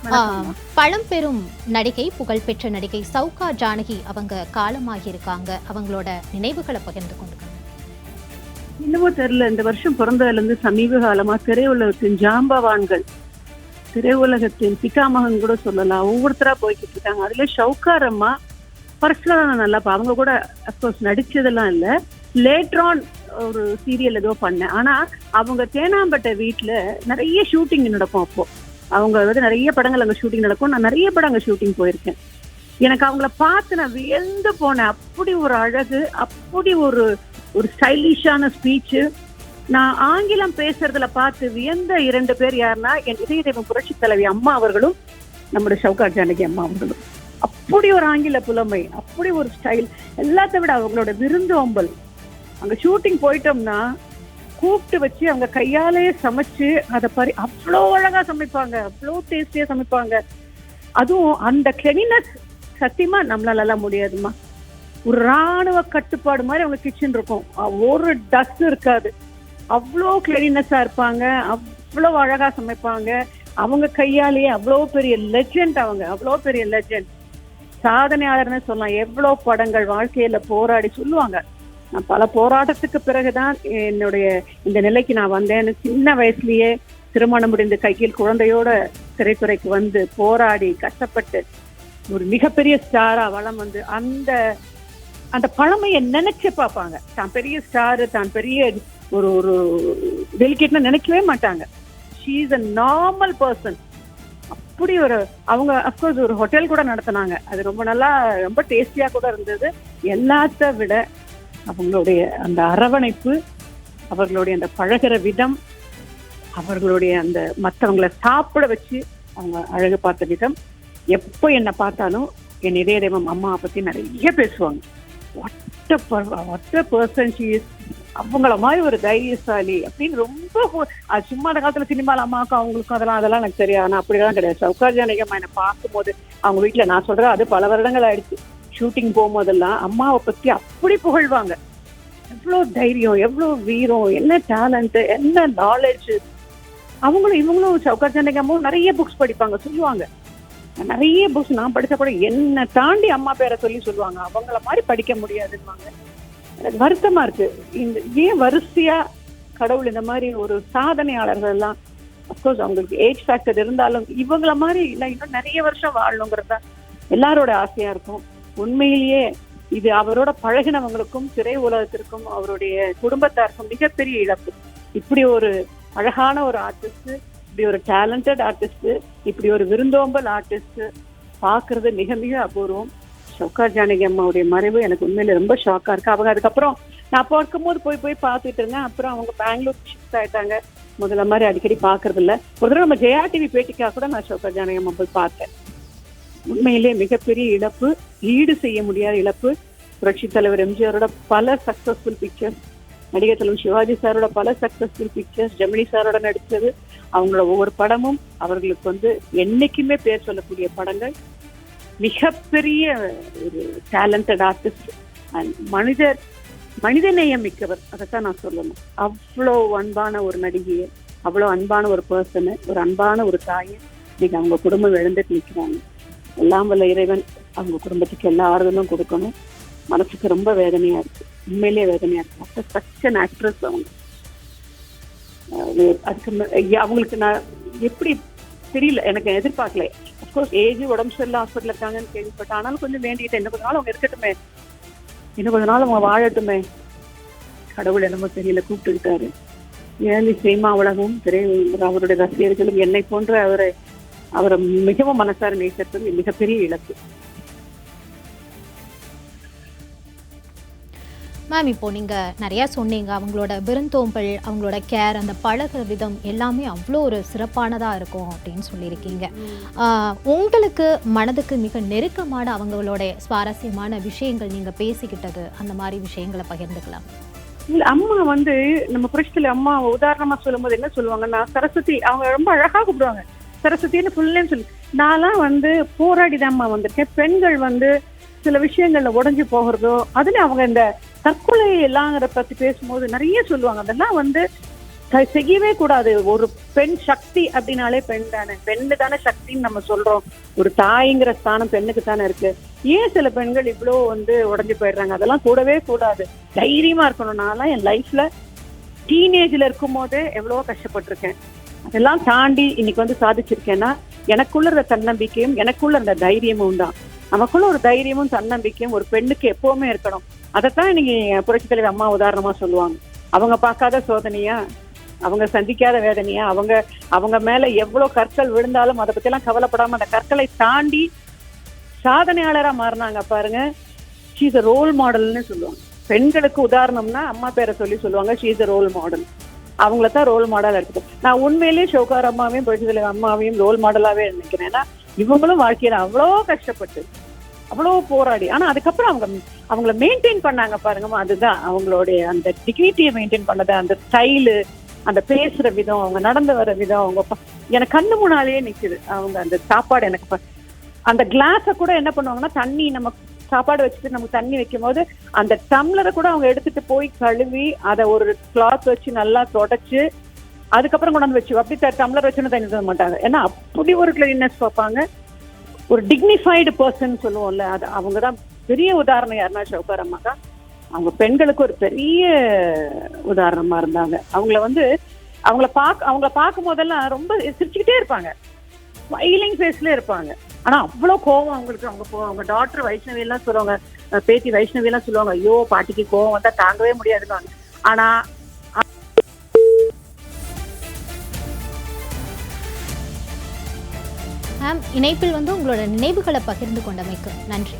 வணக்கம்மா. பழம்பெரும் நடிகை, புகழ்பெற்ற நடிகை சௌகா ஜானகி அவங்க காலமாகி இருக்காங்க. அவங்களோட நினைவுகளை பகிர்ந்து கொண்டுக்கணும். என்னவோ தெரியல, இந்த வருஷம் பிறந்ததுல இருந்து சமீப காலமா திரையுலகத்தின் ஜாம்பவான்கள், திரையுலகத்தின் பிதாமகன் கூட சொல்லலாம், ஒவ்வொருத்தரா போய்கிட்டு இருக்காங்க. அதுல ஷவுகார் அம்மா பர்சனலா நான் நல்லா அவங்க கூட அப்கோர்ஸ் நடிச்சதெல்லாம் இல்ல, லேட்ரான் ஒரு சீரியல் ஏதோ பண்ணேன். ஆனா அவங்க தேனாம்பேட்டை வீட்டுல நிறைய ஷூட்டிங் நடக்கும். அப்போ அவங்க வந்து நிறைய படங்கள் அங்க ஷூட்டிங் நடக்கும். நான் நிறைய படம் அங்க ஷூட்டிங் போயிருக்கேன். எனக்கு அவங்கள பார்த்து நான் வியந்து போனேன். அப்படி ஒரு அழகு, அப்படி ஒரு ஒரு ஸ்டைலிஷான ஸ்பீச்சு. நான் ஆங்கிலம் பேசுறதுல பார்த்து வியந்த 2 பேர் யாருன்னா, என் இதய தெய்வம் புரட்சி தலைவி அம்மா அவர்களும், நம்முடைய ஷவுகா ஜானகி அம்மா அவர்களும். அப்படி ஒரு ஆங்கில புலமை, அப்படி ஒரு ஸ்டைல். எல்லாத்த விட அவங்களோட விருந்தோம்பல். அங்க ஷூட்டிங் போயிட்டோம்னா கூப்பிட்டு வச்சு அவங்க கையாலே சமைச்சு அதை அவ்வளோ அழகா சமைப்பாங்க, அவ்வளோ டேஸ்டியா சமைப்பாங்க. அதுவும் அந்த கிளீனஸ் சத்தியமா நம்மளால எல்லாம் முடியாதுமா. ஒரு ராணுவ கட்டுப்பாடு மாதிரி அவங்க கிச்சன் இருக்கும். ஒரு டஸ்ட் இருக்காது. அவ்வளோ கிளீனஸா இருப்பாங்க, அவ்வளோ அழகா சமைப்பாங்க. அவங்க கையாலேயே அவ்வளோ பெரிய லெஜெண்ட், அவங்க அவ்வளோ பெரிய லெஜெண்ட், சாதனையாளர்னு சொல்லலாம். எவ்வளோ படங்கள் வாழ்க்கையில போராடி சொல்லுவாங்க. நான் பல போராட்டத்துக்கு பிறகுதான் என்னுடைய இந்த நிலைக்கு நான் வந்தேன். சின்ன வயசுலயே திருமணம் முடிந்து கையில் குழந்தையோட திரைத்துறைக்கு வந்து போராடி கஷ்டப்பட்டு ஒரு மிகப்பெரிய ஸ்டாரா வளம் வந்து அந்த அந்த பழமையை நினைச்சு பார்ப்பாங்க. தான் பெரிய ஸ்டாரு, தான் பெரிய ஒரு ஒரு டெலிகேட்னு நினைக்கவே மாட்டாங்க. She is a normal person. அப்படி ஒரு அவங்க அப்கோர்ஸ் ஒரு ஹோட்டல் கூட நடத்தினாங்க. அது ரொம்ப நல்லா, ரொம்ப டேஸ்டியா கூட இருந்தது. எல்லாத்த விட அவங்களுடைய அந்த அரவணைப்பு, அவர்களுடைய அந்த பழகிற விதம், அவர்களுடைய அந்த மற்றவங்களை சாப்பிட வச்சு அவங்க அழகு பார்த்த விதம். எப்போ என்னை பார்த்தாலும் என் இதய தெய்வம் அம்மாவை பத்தி நிறைய பேசுவாங்க. அவங்கள மாதிரி ஒரு தைரியசாலி அப்படின்னு ரொம்ப சும்மா அந்த காலத்துல சினிமால அம்மாவுக்கும் அவங்களுக்கும் அதெல்லாம் எனக்கு தெரியாது. ஆனா அப்படிதான் கிடையாது. சௌகா ஜானகி அம்மா என்னை பார்க்கும்போது அவங்க வீட்டுல, நான் சொல்றேன் அது பல வருடங்கள் ஆயிடுச்சு, ஷூட்டிங் போகும்போதெல்லாம் அம்மாவை பத்தி அப்படி புகழ்வாங்க. எவ்வளோ தைரியம், எவ்வளோ வீரம், என்ன டேலண்ட், என்ன நாலேஜ். அவங்களும் இவங்களும் சௌகா ஜானகி அம்மாவும் நிறைய புக்ஸ் படிப்பாங்க, சொல்லுவாங்க. நிறைய புக்ஸ் நான் படிச்ச கூட என்னை தாண்டி அம்மா பேரை சொல்லுவாங்க. அவங்கள மாதிரி படிக்க முடியாதுன்னு. எனக்கு வருத்தமா இருக்கு. இந்த ஏன் வரிசையா கடவுள் இந்த மாதிரி ஒரு சாதனையாளர்கள் எல்லாம், அப்கோர்ஸ் அவங்களுக்கு ஏஜ் ஃபேக்டர் இருந்தாலும் இவங்கள மாதிரி இல்லை, இன்னும் நிறைய வருஷம் வாழணுங்கிறது தான் எல்லாரோட ஆசையா இருக்கும். உண்மையிலேயே இது அவரோட பழகினவங்களுக்கும் திரை உலகத்திற்கும் அவருடைய குடும்பத்தாருக்கும் மிகப்பெரிய இழப்பு. இப்படி ஒரு அழகான ஒரு ஆர்டிஸ்ட், இப்படி ஒரு டேலண்டட் ஆர்டிஸ்ட், இப்படி ஒரு விருந்தோம்பல் ஆர்டிஸ்ட் பார்க்கறது மிக மிக அபூர்வம். சௌகா ஜானகி அம்மாவுடைய மறைவு எனக்கு உண்மையில ரொம்ப ஷாக்கா இருக்கு. அவங்க அதுக்கப்புறம் நான் பார்க்கும்போது போய் பார்த்துட்டு இருந்தேன். அப்புறம் அவங்க பெங்களூர் ஷிஃப்ட் ஆயிட்டாங்க. முதல்ல மாதிரி அடிக்கடி பார்க்கறது இல்லை. ஒரு தடவை நம்ம ஜெயா டிவி பேட்டிக்காக கூட நான் சௌகா ஜானகி அம்மா போய் பார்த்தேன். உண்மையிலே மிகப்பெரிய இழப்பு, ஈடு செய்ய முடியாத இழப்பு. புரட்சி தலைவர் எம்ஜிஆரோட பல சக்சஸ்ஃபுல் பிக்சர்ஸ், நடிகர் தலைவர் சிவாஜி சாரோட பல சக்சஸ்ஃபுல் பிக்சர்ஸ், ஜெமினி சாரோட நடிச்சது, அவங்களோட ஒவ்வொரு படமும் அவர்களுக்கு வந்து என்னைக்குமே பேர் சொல்லக்கூடிய படங்கள். மிகப்பெரிய ஒரு டேலண்டட் ஆர்டிஸ்ட் அண்ட் மனிதநேயம் மிக்கவர். அதைத்தான் நான் சொல்லணும். அவ்வளோ அன்பான ஒரு நடிகையை, அவ்வளோ அன்பான ஒரு பர்சனு, ஒரு அன்பான ஒரு தாயை இன்னைக்கு அவங்க குடும்பம் இழந்துட்டு நிற்கிறாங்க. எல்லாம் வல்ல இறைவன் அவங்க குடும்பத்துக்கு எல்லா ஆறுதலும் கொடுக்கணும். மனசுக்கு ரொம்ப வேதனையா இருக்கு, உண்மையிலேயே வேதனையா இருக்கு. சச் அன் ஆக்ட்ரஸ் அவங்க. அதுக்கு அவங்களுக்கு நான் எப்படி தெரியல, எனக்கு எதிர்பார்க்கல. அப்கோர்ஸ் ஏஜ், உடம்பு சரியில்லை, ஹாஸ்பிட்டல் இருக்காங்கன்னு கேள்விப்பட்டேன். ஆனாலும் கொஞ்சம் வேண்டிக்கிட்டேன், இன்னும் கொஞ்ச நாள் அவங்க இருக்கட்டுமே, இன்னும் கொஞ்ச நாள் அவங்க வாழட்டுமே. கடவுள் என்னமோ தெரியல, கூப்பிட்டுக்கிட்டாரு. ஏழி சினிமா உலகம், அவருடைய ரசிகர்களும் என்னை போன்ற அவரை மிகவும் மனசார நேசிப்பது மிகப்பெரிய இழப்பு. மேம், இப்போ நீங்க நிறைய சொன்னீங்க. அவங்களோட விருந்தோம்பல், அவங்களோட கேர், அந்த பழகுற விதம் எல்லாமே அவ்வளோ ஒரு சிறப்பானதா இருக்கும் அப்படின்னு சொல்லியிருக்கீங்க. உங்களுக்கு மனதுக்கு மிக நெருக்கமான அவங்களோட சுவாரஸ்யமான விஷயங்கள் நீங்க பேசிக்கிட்டது, அந்த மாதிரி விஷயங்களை பகிர்ந்துக்கலாம். இல்ல, அம்மா வந்து நம்ம புரட்சியில அம்மா உதாரணமா சொல்லும் போது என்ன சொல்லுவாங்கன்னா, சரஸ்வதி, அவங்க ரொம்ப அழகா கூப்பிடுவாங்க, சரஸ்வதினு ஃபுல்லேன்னு சொல்லி. நான்லாம் வந்து போராடிதான் அம்மா வந்திருக்கேன். பெண்கள் வந்து சில விஷயங்கள்ல உடஞ்சு போகிறதோ, அதுல அவங்க இந்த தற்கொலை எல்லாங்கிற பத்தி பேசும்போது நிறைய சொல்லுவாங்க. அதெல்லாம் வந்து செய்யவே கூடாது. ஒரு பெண் சக்தி அப்படின்னாலே பெண் தானே, பெண்ணு தானே சக்தின்னு நம்ம சொல்றோம். ஒரு தாய்ங்கிற ஸ்தானம் பெண்ணுக்கு தானே இருக்கு. ஏன் சில பெண்கள் இவ்வளோ உடஞ்சு போயிடுறாங்க? அதெல்லாம் கூடவே கூடாது. தைரியமா இருக்கணும். நான்லாம் என் லைஃப்ல டீனேஜ்ல இருக்கும் போதே எவ்வளவோ கஷ்டப்பட்டிருக்கேன். அதெல்லாம் தாண்டி இன்னைக்கு சாதிச்சிருக்கேன்னா எனக்குள்ள இருந்த தன்னம்பிக்கையும் எனக்குள்ள இருந்த தைரியமும் தான். நமக்குள்ள ஒரு தைரியமும் தன்னம்பிக்கையும் ஒரு பெண்ணுக்கு எப்பவுமே இருக்கணும். அதைத்தான் இன்னைக்கு புரட்சி தலைவர் அம்மா உதாரணமா சொல்லுவாங்க. அவங்க பார்க்காத சோதனையா, அவங்க சந்திக்காத வேதனையா, அவங்க மேல எவ்வளவு கற்கள் விழுந்தாலும் அதை பத்தி எல்லாம் கவலைப்படாம அந்த கற்களை தாண்டி சாதனையாளரா மாறினாங்க பாருங்க. ஷீ இஸ் a ரோல் மாடல்னு சொல்லுவாங்க. பெண்களுக்கு உதாரணம்னா அம்மா பேரை சொல்லுவாங்க. She is a role model. அவங்கள தான் ரோல் மாடலா எடுத்துக்கோ. நான் உண்மையிலேயே ஷோகார் அம்மாவையும் புரட்சி தலைவர் அம்மாவையும் ரோல் மாடலாவே நினைக்கிறேன். ஏன்னா இவங்களும் வாழ்க்கையில அவ்வளோ கஷ்டப்பட்டு அவ்வளோ போராடி, ஆனா அதுக்கப்புறம் அவங்கள மெயின்டைன் பண்ணாங்க பாருங்கம்மா. அதுதான் அவங்களுடைய அந்த டிக்னிட்டியை மெயின்டைன் பண்ணது, அந்த ஸ்டைலு, அந்த பேசுற விதம், அவங்க நடந்து வர விதம், அவங்க எனக்கு கண்ணு முன்னாலேயே நிக்குது. அவங்க அந்த சாப்பாடு எனக்கு அந்த கிளாஸை கூட என்ன பண்ணுவாங்கன்னா, தண்ணி நம்ம சாப்பாடு வச்சுட்டு நமக்கு தண்ணி வைக்கும் போது அந்த டம்ளரை கூட அவங்க எடுத்துட்டு போய் கழுவி அதை ஒரு கிளாத் வச்சு நல்லா தொடச்சு அதுக்கப்புறம் கொண்டாந்து வச்சு அப்படி டம்ளர் வச்சுன்னு தண்ணி தர மாட்டாங்க. ஏன்னா அப்படி ஒரு கிளீன்னஸ் பார்ப்பாங்க. ஒரு டிக்னிஃபைடு பர்சன் சொல்லுவோம்ல, அது அவங்க தான் பெரிய உதாரணம். யாருன்னா ஷோகார் அம்மா தான். அவங்க பெண்களுக்கு ஒரு பெரிய உதாரணமா இருந்தாங்க. அவங்கள பார்க்கும் போதெல்லாம் ரொம்ப சிரிச்சுக்கிட்டே இருப்பாங்க, ஸ்மைலிங் ஃபேஸ்ல இருப்பாங்க. ஆனா அவ்வளவு கோவம் அவங்களுக்கு. அவங்க டாக்டர் வைஷ்ணவி எல்லாம் சொல்லுவாங்க, பேத்தி வைஷ்ணவி எல்லாம் சொல்லுவாங்க, ஐயோ பாட்டிக்கு கோவம் வந்தா தாங்கவே முடியாதுன்னு. ஆனா மேம், இணைப்பில் உங்களோட நினைவுகளை பகிர்ந்து கொண்டமைக்கு நன்றி.